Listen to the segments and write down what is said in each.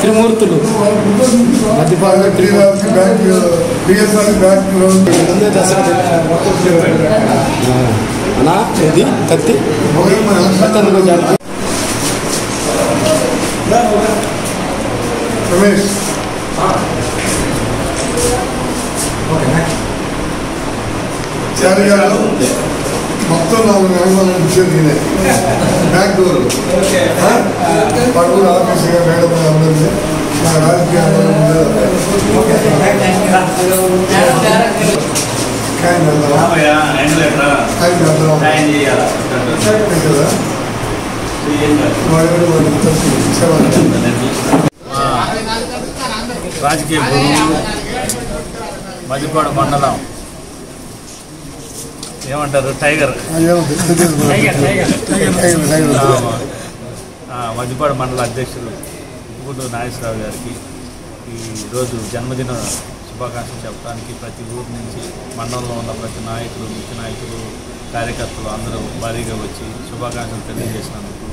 త్రిమూర్తులు ఇది కత్తి రమేష్ చారి గారు మొత్తం 4 గ్రామాల ఇచ్చేది బ్యాక్ డోర్ పడుగురు ఆఫీసుగా మేడం అందరినీ నా రాజకీయ రాజకీయ గురువు మధ్యపాడు మండలం ఏమంటారు టైగర్ మధ్యపాడు మండల అధ్యక్షులు గుంటూరు నాగేశ్వరరావు గారికి ఈరోజు జన్మదిన శుభాకాంక్షలు చెప్పడానికి ప్రతి ఊరు నుంచి మండలంలో ఉన్న ప్రతి నాయకులు ముఖ్య నాయకులు కార్యకర్తలు అందరూ భారీగా వచ్చి శుభాకాంక్షలు తెలియజేసినందుకు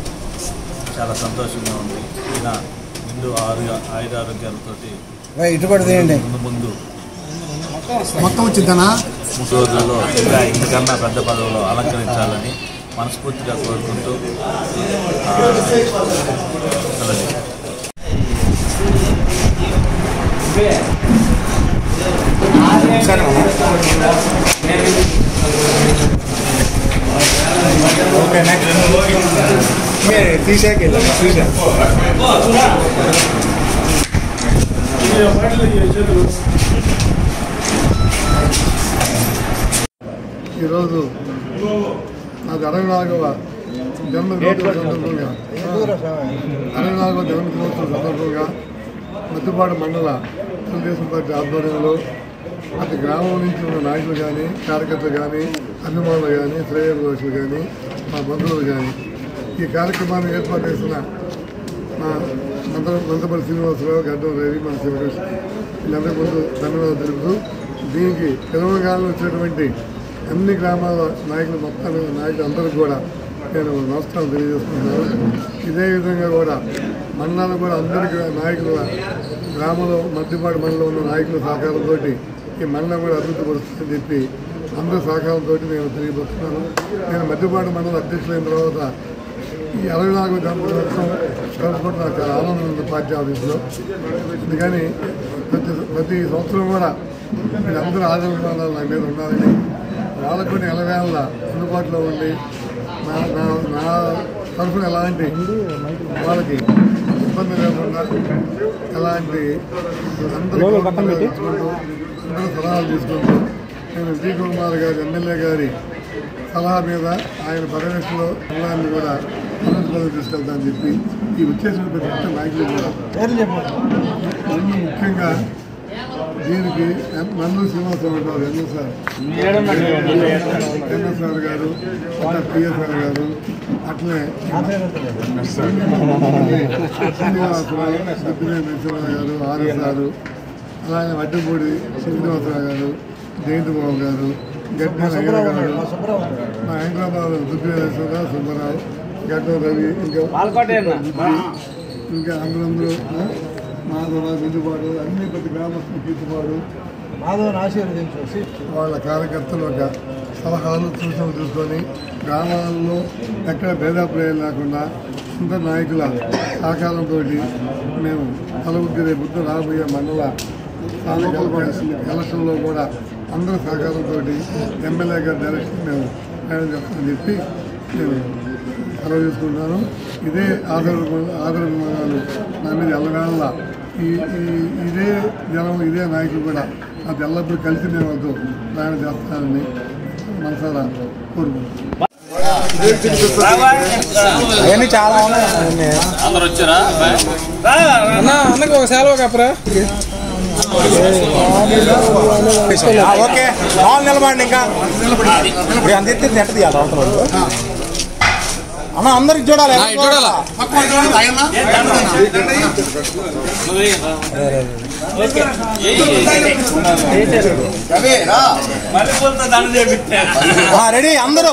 చాలా సంతోషంగా ఉంది. ఈయన ముందు ఆయురారోగ్యాలతో ముందు మొత్తం వచ్చిందనా 3 రోజుల్లో ఇంకా ఇంతకన్నా పెద్ద పదవులో అలంకరించాలని మనస్ఫూర్తిగా కోరుకుంటూ తీసాక ఈరోజు నాకు 64వ జన్మదినోత్సవం సందర్భంగా మధ్యపాడు మండల తెలుగుదేశం పార్టీ ఆధ్వర్యంలో అటు గ్రామం నుంచి ఉన్న నాయకులు కానీ కార్యకర్తలు కానీ అభిమానులు కానీ శ్రేయోభిలాషులు కానీ మా బంధువులు కానీ ఈ కార్యక్రమాన్ని ఏర్పాటు చేసిన మా మంత్రపల్లి శ్రీనివాసరావు గడ్డం రవి మన శివకృష్ణ వీళ్ళందరి ముందు ధన్యవాదాలు తెలుపుతూ దీనికి తెలంగాణలో వచ్చినటువంటి అన్ని గ్రామాల నాయకులు మొత్తం నాయకులు అందరికీ కూడా నేను నమస్కారం తెలియజేస్తున్నాను. ఇదే విధంగా కూడా మండలాలు కూడా అందరికీ నాయకుల గ్రామంలో మధ్యపాడు మండలంలో ఉన్న నాయకుల సహకారంతో ఈ మండలం కూడా అభివృద్ధి పడుతుందని చెప్పి అందరి సహకారంతో నేను తెలియబోతున్నాను. నేను మధ్యపాడు మండలం అధ్యక్షులైన తర్వాత ఈ 64వ జన్మదినోత్సవం కలుపుకుంటే నాకు చాలా ఆనందం ఉంది పార్టీ ఆఫీసులో. అందుకని ప్రతి సంవత్సరం కూడా వీళ్ళందరూ ఆదరణాలు నా మీద ఉండాలని వాళ్ళకు కొన్ని ఎలవేళ అందుబాటులో ఉండి నా తరఫున ఎలాంటి వాళ్ళకి ఇబ్బంది లేకుండా ఎలాంటి అందరూ సలహాలు తీసుకుంటూ నేను విజయ్ కుమార్ గారి ఎమ్మెల్యే గారి సలహా మీద ఆయన పర్యవేక్షణలో పిల్లల్ని కూడా అనంతపురం తీసుకెళ్తానని చెప్పి ఈ వచ్చేసిన ప్రతి నాయకులు కూడా ముఖ్యంగా దీనికి నందు శ్రీనివాసరావు అంటారు ఎన్ఎస్ఆర్ గారు పిఎస్ఆర్ గారు అట్లే శ్రీనివాసరావు నరసింహరావు గారు ఆర్ఎస్ఆర్ అలాగే వడ్డపూడి శ్రీనివాసరావు గారు జయంతిబాబు గారు గడ్డ అయ్యర్ గారు మా హైదరాబాద్ దుర్గేశ్వరరావు సుబ్బారావు గడ్డ రవి ఇంకా అందరూ మాధవ దిద్దుబాటు అన్ని ప్రతి గ్రామస్తులు కీర్తిపాడు మాధవని ఆశీర్వదించేసి వాళ్ళ కార్యకర్తలు ఒక సలహాలు సూచనలు తీసుకొని గ్రామాల్లో ఎక్కడ భేదాభిప్రాయాలు లేకుండా అందరు నాయకుల సహకారంతో మేము కలుగుద్ది రేపు రాబోయే మండల స్థానిక ఎలక్షన్లో కూడా అందరి సహకారంతో ఎమ్మెల్యే గారి డైరెక్షన్ మేము ప్రయాణం చేస్తామని చెప్పి నేను సెలవు చేసుకుంటాను. ఇదే ఆదరణలు నా మీద ఎల్లవేళ ఇదే జనం ఇదే నాయకులు కూడా అది ఎల్లప్పుడూ కలిసి నేను వాళ్ళతో ప్రయాణం చేస్తానని మనసారా కోరుకుంటున్నాను. అవన్నీ చాలా అందరు వచ్చారా అన్నకు ఒక సెలవు కప్పరా ఓకే నిలబడండి ఇంకా అంత ఎత్తే నెట్ట తీయాలి అవతల అన్న అందరికి చూడాలి చూడాలా రెడీ అందరూ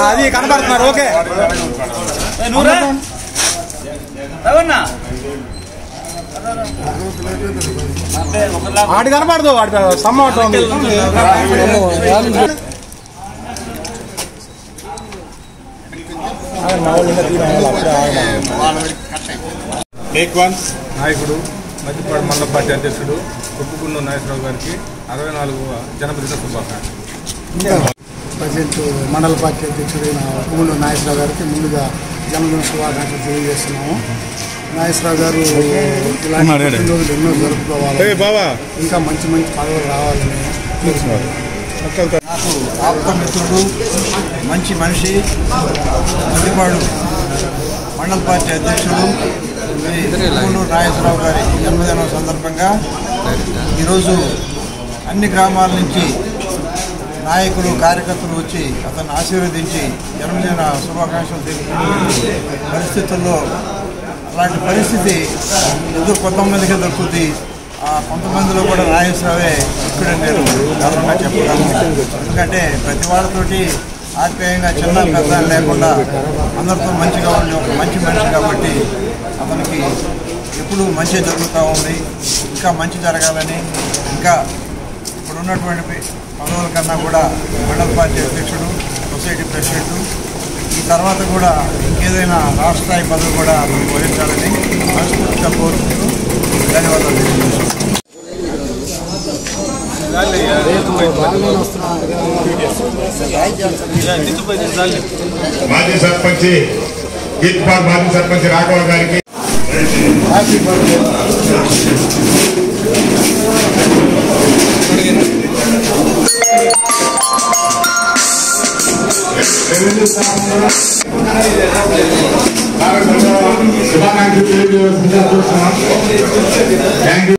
అది కనపడుతున్నారు. ఓకే ఆడి కనపడదు వాడి సమ్మ నాయకుడు మధ్యపాడు మండల పార్టీ అధ్యక్షుడు కుప్పకుండు నాగేశ్వరరావు గారికి 64వ జన్మదిన శుభాకాంక్షలు. ప్రజెంట్ మండల పార్టీ అధ్యక్షుడైన కుప్పకుండు నాగేశ్వరరావు గారికి ముందుగా జన్మదిన శుభాకాంక్షలు తెలియజేస్తున్నాము. నాగేశ్వరరావు గారు ఇలాంటి రోజులు ఎన్నో జరుపుకోవాలి, ఇంకా మంచి మంచి పదవులు రావాలని నాకు ఆప్తమిత్రుడు, మంచి మనిషి, మధ్యపాడు మండల పార్టీ అధ్యక్షుడు కుప్పకుండు నాగేశ్వరరావు గారి జన్మదినం సందర్భంగా ఈరోజు అన్ని గ్రామాల నుంచి నాయకులు కార్యకర్తలు వచ్చి అతన్ని ఆశీర్వదించి జన్మదిన శుభాకాంక్షలు తెలుపుకునే పరిస్థితుల్లో అలాంటి పరిస్థితి కొంతమందికి దొరుకుతుంది. కొంతమందిలో కూడా నాగేశ్వరరావే ఇక్కడ నేను గర్వంగా చెప్పగలను. ఎందుకంటే ప్రతి వాళ్ళతోటి ఆప్యాయంగా చిన్న పెద్ద లేకుండా అందరితో మంచిగా ఉండే ఒక మంచి మనిషి కాబట్టి అతనికి ఎప్పుడు మంచి జరుగుతూ ఉంది. ఇంకా మంచి జరగాలని, ఇంకా ఇప్పుడున్నటువంటి పదవుల కన్నా కూడా మండల పార్టీ అధ్యక్షుడు, సొసైటీ ప్రెసిడెంట్, ఈ తర్వాత కూడా ఇంకేదైనా రాష్ట్ర స్థాయి పదవి కూడా అతను వహించాలని మనస్ఫూర్తిగా కోరుకుంటూ ధన్యవాదాలు తెలియజేస్తున్నాను. మాజీ సర్పంచ్ గీత్పాల్ మాజీ సర్పంచ్ రాఘవ గారికి శుభాకాంక్షలు తెలియజేస్తున్నాం. Thank you.